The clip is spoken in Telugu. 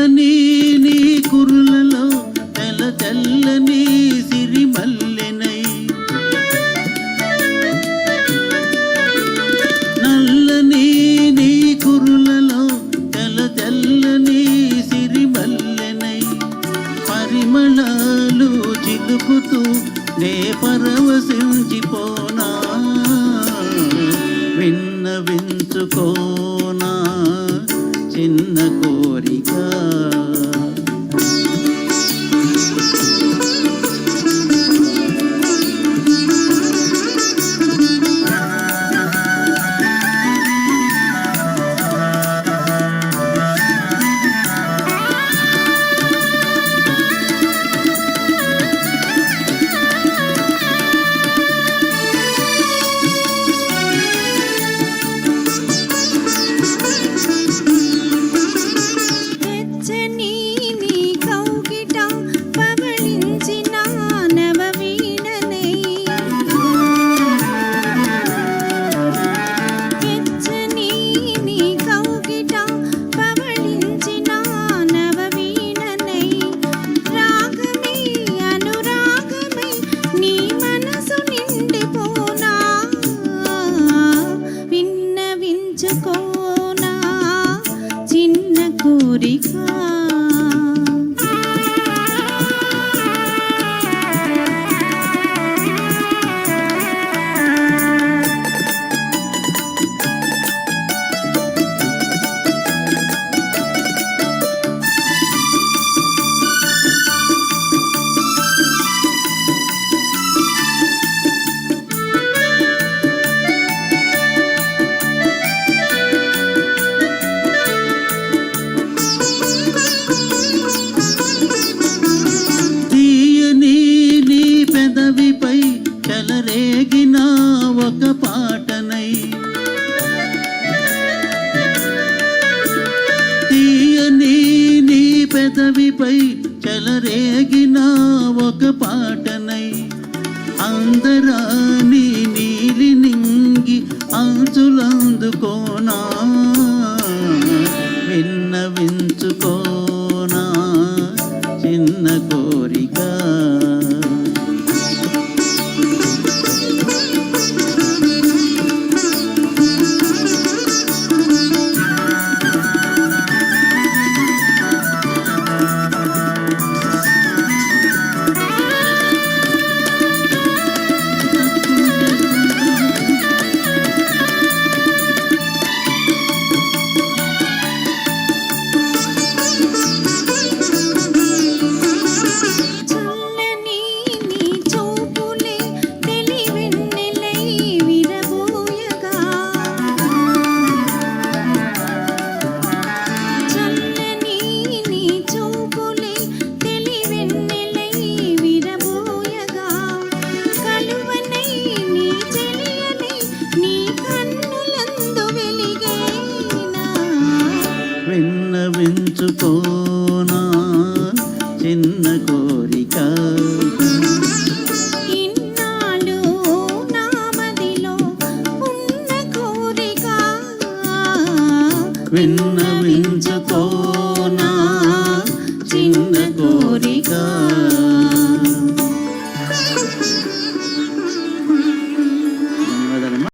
నల్లని నీ కురులలో తెల్ల తెల్లని సిరిమల్లెనై నల్లని నీ కురులలో తెల్ల తెల్లని సిరిమల్లెనై పరిమళాలు చిలుకుతూ నే పరవశించిపోనా విన్నవించుకోనా చిన్న కోరిక చిన్న కోరిక పెదవిపై చెలరేగిన ఒక పాటనై తీయని నీ పెదవిపై చెలరేగిన ఒక పాటనై అందరాని నీలి నింగి అంచులందుకోనా విన్నవించుకోనా చిన్న కోరిక విన్నవించుకోనా చిన్న కోరిక ఇన్నాళ్ళు నా మదిలో ఉన్న కోరిక విన్నవించుకోనా చిన్న కోరిక